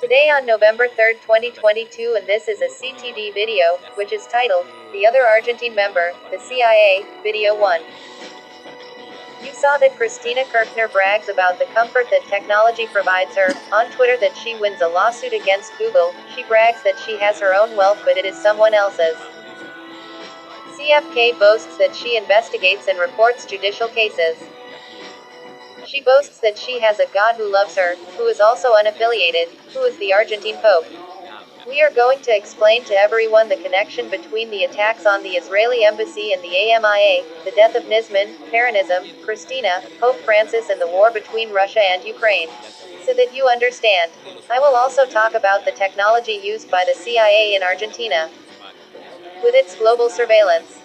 Today on November 3rd, 2022, and this is a CTD video, which is titled, The Other Argentine Member, the CIA, Video 1. You saw that Cristina Kirchner brags about the comfort that technology provides her. On Twitter that she wins a lawsuit against Google. She brags that she has her own wealth but it is someone else's. CFK boasts that she investigates and reports judicial cases. She boasts that she has a God who loves her, who is also unaffiliated, who is the Argentine Pope. We are going to explain to everyone the connection between the attacks on the Israeli embassy and the AMIA, the death of Nisman, Peronism, Cristina, Pope Francis and the war between Russia and Ukraine. So that you understand. I will also talk about the technology used by the CIA in Argentina. With its global surveillance.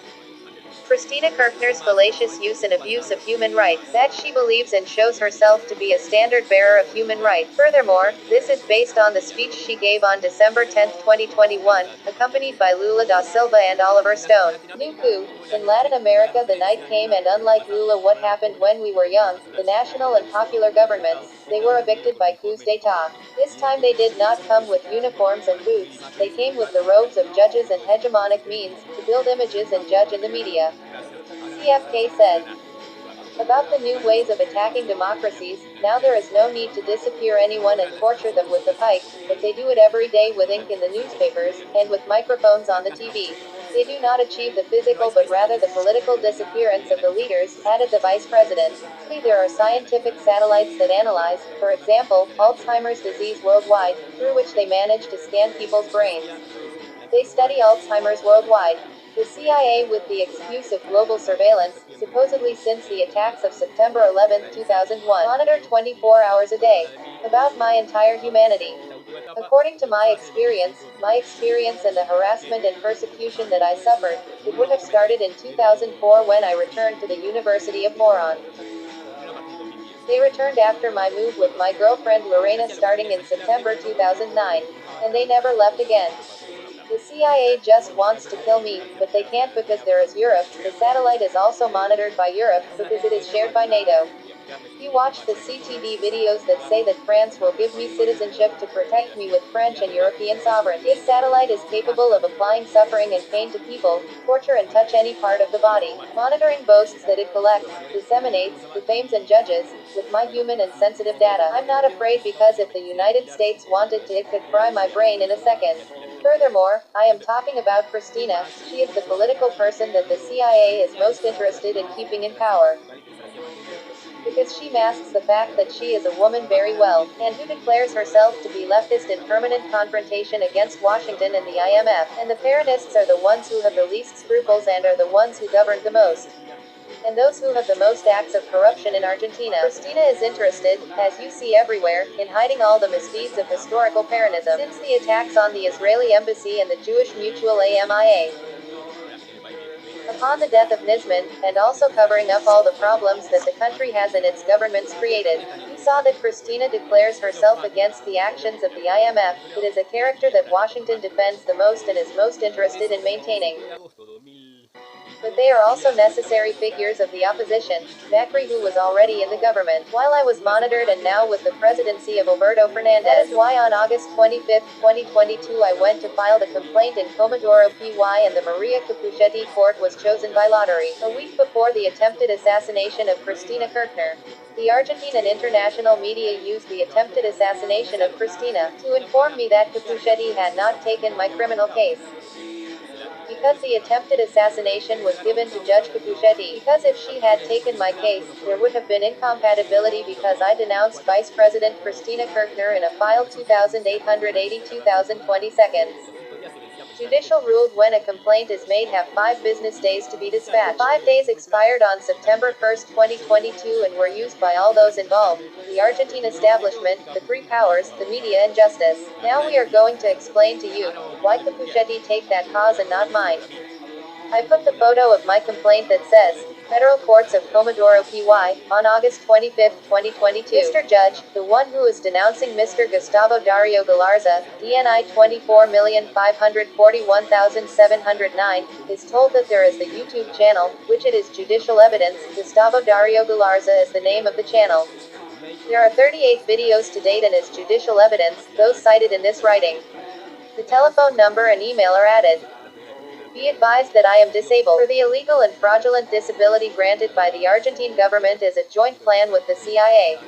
Cristina Kirchner's fallacious use and abuse of human rights, that she believes and shows herself to be a standard bearer of human rights. Furthermore, this is based on the speech she gave on December 10, 2021, accompanied by Lula da Silva and Oliver Stone. New coup. In Latin America the night came and unlike Lula what happened when we were young, the national and popular governments, they were evicted by coups d'etat. This time they did not come with uniforms and boots, they came with the robes of judges and hegemonic means, to build images and judge in the media. CFK said. About the new ways of attacking democracies, now there is no need to disappear anyone and torture them with the pike, but they do it every day with ink in the newspapers, and with microphones on the TV. They do not achieve the physical but rather the political disappearance of the leaders, added the vice president. There are scientific satellites that analyze, for example, Alzheimer's disease worldwide, through which they manage to scan people's brains. They study Alzheimer's worldwide. The CIA, with the excuse of global surveillance, supposedly since the attacks of September 11, 2001, monitor 24 hours a day. About my entire humanity. According to my experience and the harassment and persecution that I suffered, it would have started in 2004 when I returned to the University of Moron. They returned after my move with my girlfriend Lorena starting in September 2009, and they never left again. The CIA just wants to kill me, but they can't because there is Europe. The satellite is also monitored by Europe, because it is shared by NATO. You watch the CTD videos that say that France will give me citizenship to protect me with French and European sovereignty. This satellite is capable of applying suffering and pain to people, torture and touch any part of the body. Monitoring boasts that it collects, disseminates, defames and judges, with my human and sensitive data. I'm not afraid because if the United States wanted to, it could fry my brain in a second. Furthermore, I am talking about Cristina. She is the political person that the CIA is most interested in keeping in power. Because she masks the fact that she is a woman very well, and who declares herself to be leftist in permanent confrontation against Washington and the IMF, and the Peronists are the ones who have the least scruples and are the ones who govern the most. And those who have the most acts of corruption in Argentina. Cristina is interested, as you see everywhere, in hiding all the misdeeds of historical Peronism, since the attacks on the Israeli embassy and the Jewish mutual AMIA. Upon the death of Nisman, and also covering up all the problems that the country has and its governments created. You saw that Cristina declares herself against the actions of the IMF. It is a character that Washington defends the most and is most interested in maintaining. But they are also necessary figures of the opposition, Macri who was already in the government, while I was monitored and now with the presidency of Alberto Fernandez. That is why on August 25, 2022 I went to file the complaint in Comodoro PY and the Maria Capuchetti court was chosen by lottery, a week before the attempted assassination of Cristina Kirchner. The Argentine and international media used the attempted assassination of Cristina to inform me that Capuchetti had not taken my criminal case. Because the attempted assassination was given to Judge Capuchetti, because if she had taken my case, there would have been incompatibility because I denounced Vice President Cristina Kirchner in a file 2880/2020 seconds. Judicial ruled when a complaint is made have 5 business days to be dispatched. 5 days expired on September 1, 2022 and were used by all those involved, the Argentine establishment, the three powers, the media and justice. Now we are going to explain to you, why Capuchetti take that cause and not mine. I put the photo of my complaint that says, Federal Courts of Comodoro PY, on August 25, 2022. Mr. Judge, the one who is denouncing Mr. Gustavo Darío Galarza, DNI 24,541,709, is told that there is the YouTube channel, which it is judicial evidence, Gustavo Darío Galarza is the name of the channel. There are 38 videos to date and as judicial evidence, those cited in this writing. The telephone number and email are added. Be advised that I am disabled for the illegal and fraudulent disability granted by the Argentine government as a joint plan with the CIA.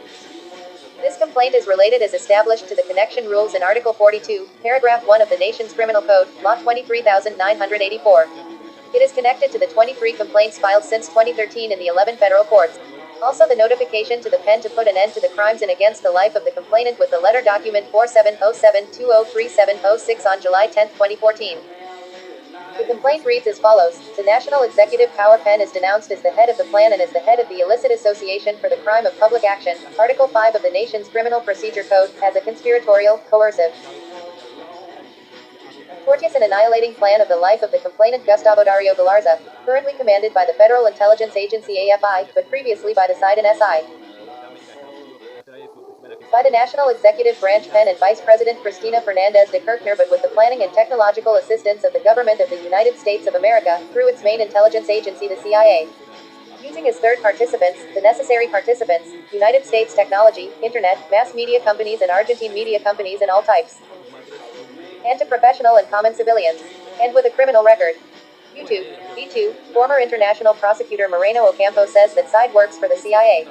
This complaint is related as established to the connection rules in Article 42, Paragraph 1 of the nation's criminal code, Law 23,984. It is connected to the 23 complaints filed since 2013 in the 11 federal courts. Also the notification to the pen to put an end to the crimes and against the life of the complainant with the letter document 4707203706 on July 10, 2014. The complaint reads as follows. The National Executive Power Pen is denounced as the head of the plan and as the head of the illicit association for the crime of public action, Article 5 of the nation's Criminal Procedure Code, as a conspiratorial, coercive, tortious and annihilating plan of the life of the complainant Gustavo Darío Galarza, currently commanded by the Federal Intelligence Agency AFI, but previously by the SIDE and SI. By the National Executive Branch Pen and Vice President Cristina Fernandez de Kirchner, but with the planning and technological assistance of the government of the United States of America, through its main intelligence agency the CIA. Using as third participants, the necessary participants, United States technology, internet, mass media companies and Argentine media companies and all types. And to professional and common civilians. And with a criminal record. YouTube. B2, former international prosecutor Moreno Ocampo says that SIDE works for the CIA.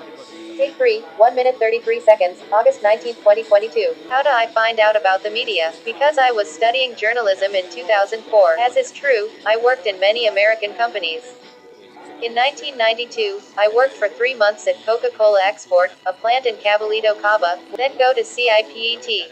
Take 3, 1 minute 33 seconds, August 19, 2022. How did I find out about the media? Because I was studying journalism in 2004. As is true, I worked in many American companies. In 1992, I worked for 3 months at Coca-Cola Export, a plant in Caballito Cava, then go to CIPET,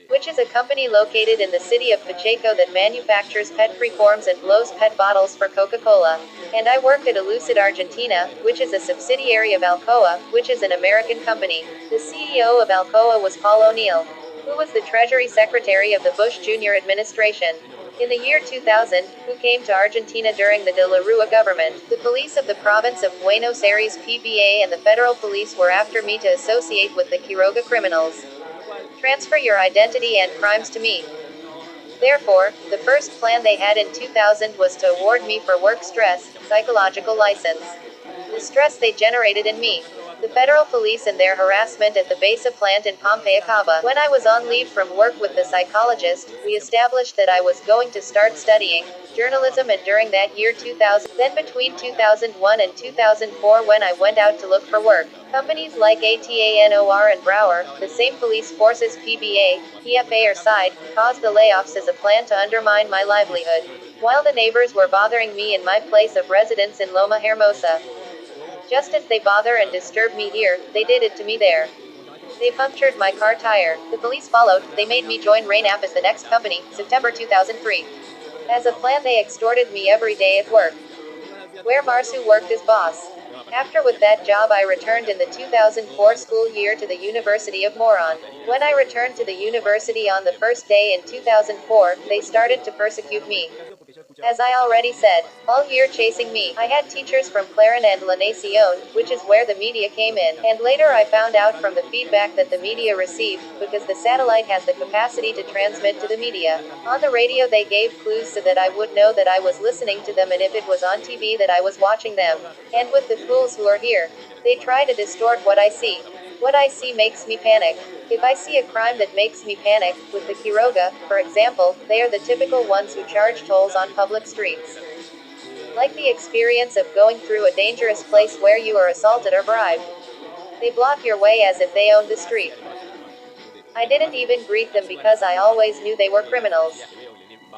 which is a company located in the city of Pacheco that manufactures pet preforms and blows pet bottles for Coca-Cola. And I worked at Elucid Argentina, which is a subsidiary of Alcoa, which is an American company. The CEO of Alcoa was Paul O'Neill, who was the Treasury Secretary of the Bush Jr. administration. In the year 2000, who came to Argentina during the De la Rua government, the police of the province of Buenos Aires PBA and the federal police were after me to associate with the Quiroga criminals. Transfer your identity and crimes to me. Therefore, the first plan they had in 2000 was to award me for work stress, psychological license. The stress they generated in me. The federal police and their harassment at the Besa plant in Pompeia Cava. When I was on leave from work with the psychologist, we established that I was going to start studying journalism, and during that year 2000, then between 2001 and 2004 when I went out to look for work, companies like ATANOR and Brower, the same police forces PBA, PFA or SIDE, caused the layoffs as a plan to undermine my livelihood, while the neighbors were bothering me in my place of residence in Loma Hermosa. Just as they bother and disturb me here, they did it to me there. They punctured my car tire. The police followed. They made me join Rainap as the next company, September 2003. As a plan they extorted me every day at work, where Marsu worked as boss. After with that job I returned in the 2004 school year to the University of Moron. When I returned to the university on the first day in 2004, they started to persecute me. As I already said, all year chasing me. I had teachers from Clarin and La Nacion, which is where the media came in, and later I found out from the feedback that the media received, because the satellite has the capacity to transmit to the media. On the radio they gave clues so that I would know that I was listening to them, and if it was on TV that I was watching them. And with the fools who are here, they try to distort what I see. What I see makes me panic. If I see a crime that makes me panic, with the Quiroga, for example, they are the typical ones who charge tolls on public streets. Like the experience of going through a dangerous place where you are assaulted or bribed. They block your way as if they owned the street. I didn't even greet them because I always knew they were criminals.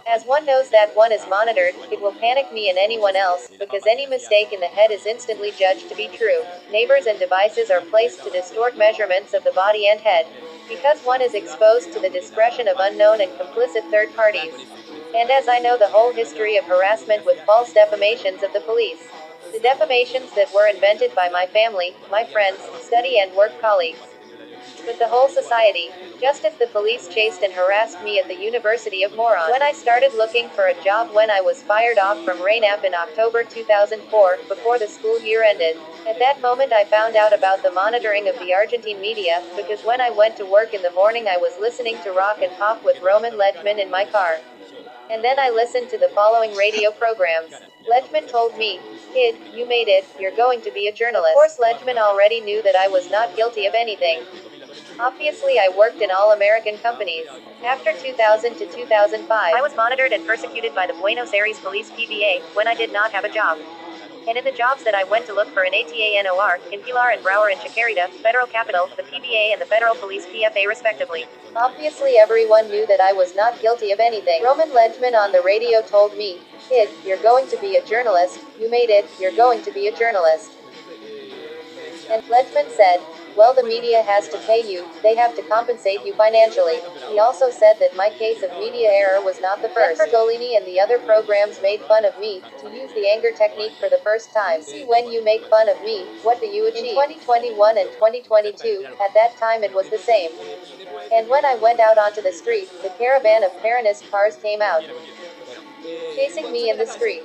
As one knows that one is monitored, it will panic me and anyone else, because any mistake in the head is instantly judged to be true. Neighbors and devices are placed to distort measurements of the body and head, because one is exposed to the discretion of unknown and complicit third parties. And as I know the whole history of harassment with false defamations of the police, the defamations that were invented by my family, my friends, study and work colleagues, but the whole society, just as the police chased and harassed me at the University of Moron. When I started looking for a job when I was fired off from Rainap in October 2004, before the school year ended. At that moment I found out about the monitoring of the Argentine media, because when I went to work in the morning I was listening to Rock and Pop with Roman Ledgman in my car. And then I listened to the following radio programs. Ledgman told me, Kid, you made it, you're going to be a journalist. Of course, Ledgman already knew that I was not guilty of anything. Obviously, I worked in all American companies. After 2000 to 2005, I was monitored and persecuted by the Buenos Aires police PBA when I did not have a job. And in the jobs that I went to look for in ATANOR, in Pilar and Broward and Chacarita, federal capital, the PBA and the federal police PFA respectively. Obviously everyone knew that I was not guilty of anything. Roman Ledgman on the radio told me, "Kid, you're going to be a journalist, you made it, you're going to be a journalist." And Ledgman said, "Well, the media has to pay you, they have to compensate you financially." He also said that my case of media error was not the first. Pergolini and the other programs made fun of me, to use the anger technique for the first time. See, when you make fun of me, what do you achieve? In 2021 and 2022, at that time it was the same. And when I went out onto the street, the caravan of Peronist cars came out, chasing me in the street.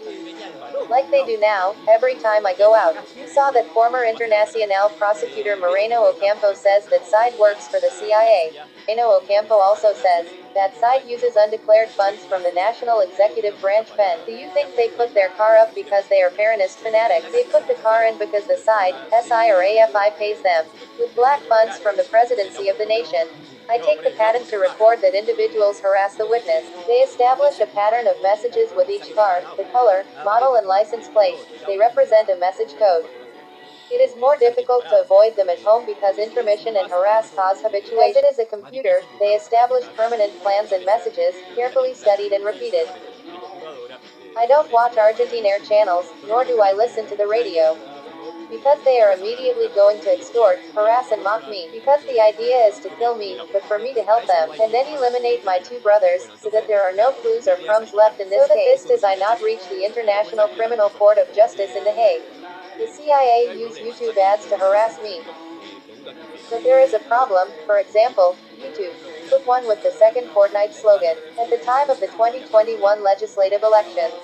Like they do now, every time I go out. You saw that former Internacional prosecutor Moreno Ocampo says that side works for the CIA. Moreno Ocampo also says that side uses undeclared funds from the National Executive Branch pen. Do you think they put their car up because they are Peronist fanatics? They put the car in because the side, SI or AFI pays them, with black funds from the presidency of the nation. I take the patent to record that individuals harass the witness. They establish a pattern of messages with each car, the color, model and license plate. They represent a message code. It is more difficult to avoid them at home because intromission and harass cause habituation. As it is a computer, they establish permanent plans and messages, carefully studied and repeated. I don't watch Argentine air channels, nor do I listen to the radio. Because they are immediately going to extort, harass and mock me. Because the idea is to kill me, but for me to help them, and then eliminate my two brothers, so that there are no clues or crumbs left in this case. This does I not reach the International Criminal Court of Justice in The Hague. The CIA use YouTube ads to harass me. But there is a problem. For example, YouTube put one with the second Fortnite slogan. At the time of the 2021 legislative elections,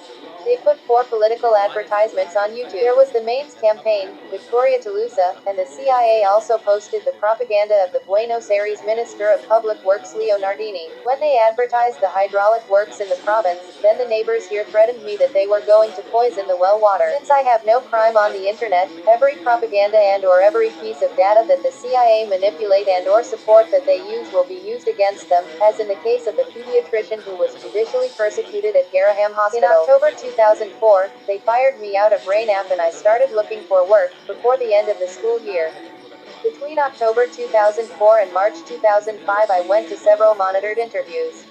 they put 4 political advertisements on YouTube. There was the Mainz campaign, Victoria Tolosa, and the CIA also posted the propaganda of the Buenos Aires Minister of Public Works Leo Nardini. When they advertised the hydraulic works in the province, then the neighbors here threatened me that they were going to poison the well water. Since I have no crime on the internet, every propaganda and or every piece of data that the CIA manipulate and or support that they use will be used against them, as in the case of the pediatrician who was judicially persecuted at Garaham Hospital. In October 2004, they fired me out of RAINAP and I started looking for work, before the end of the school year. Between October 2004 and March 2005 I went to several monitored interviews.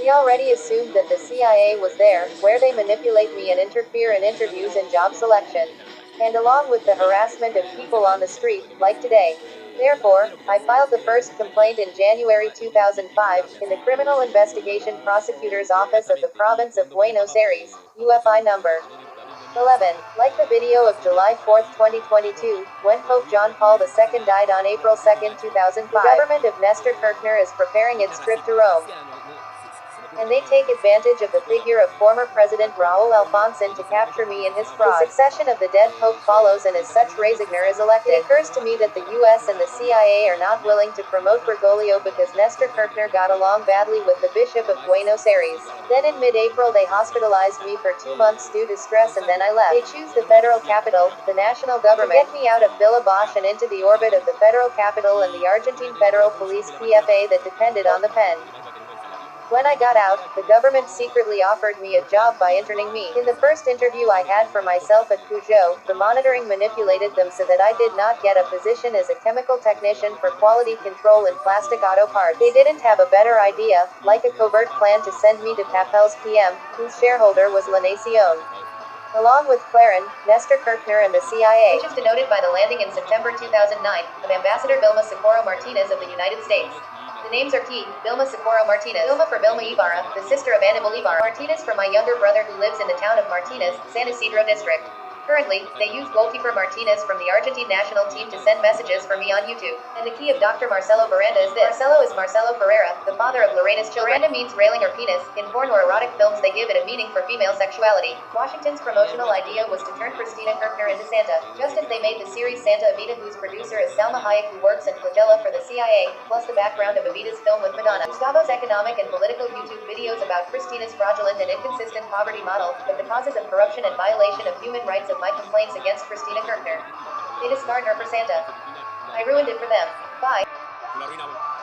We already assumed that the CIA was there, where they manipulate me and interfere in interviews and job selection. And along with the harassment of people on the street, like today. Therefore, I filed the first complaint in January 2005, in the Criminal Investigation Prosecutor's Office of the Province of Buenos Aires, UFI number 11. Like the video of July 4, 2022, when Pope John Paul II died on April 2, 2005. The government of Nestor Kirchner is preparing its trip to Rome. And they take advantage of the figure of former President Raúl Alfonsín to capture me in his fraud. The succession of the dead Pope follows and as such Ratzinger is elected. It occurs to me that the US and the CIA are not willing to promote Bergoglio because Nestor Kirchner got along badly with the Bishop of Buenos Aires. Then in mid-April they hospitalized me for 2 months due to stress and then I left. They choose the federal capital, the national government, to get me out of Villa Bosch and into the orbit of the federal capital and the Argentine Federal Police PFA that depended on the pen. When I got out, the government secretly offered me a job by interning me. In the first interview I had for myself at Cujo, the monitoring manipulated them so that I did not get a position as a chemical technician for quality control in plastic auto parts. They didn't have a better idea, like a covert plan to send me to Papel's PM, whose shareholder was La Nación. Along with Clarin, Nestor Kirchner and the CIA. Which is denoted by the landing in September 2009, of Ambassador Vilma Socorro Martinez of the United States. The names are key: Vilma Socorro Martinez, Vilma for Vilma Ibarra, the sister of Anibal Ibarra, Martinez for my younger brother who lives in the town of Martinez, San Isidro district. Currently, they use goalkeeper Martinez from the Argentine national team to send messages for me on YouTube. And the key of Dr. Marcelo Veranda is this. Marcelo is Marcelo Ferreira, the father of Lorena's children. Veranda means railing or penis. In porn or erotic films they give it a meaning for female sexuality. Washington's promotional idea was to turn Christina Kirchner into Santa, just as they made the series Santa Evita, whose producer is Salma Hayek, who works in Flagella for the CIA, plus the background of Evita's film with Madonna. Gustavo's economic and political YouTube videos about Christina's fraudulent and inconsistent poverty model, but the causes of corruption and violation of human rights of my complaints against Christina Kirchner. They discard her for Santa. I ruined it for them. Bye. Lo arruinamos.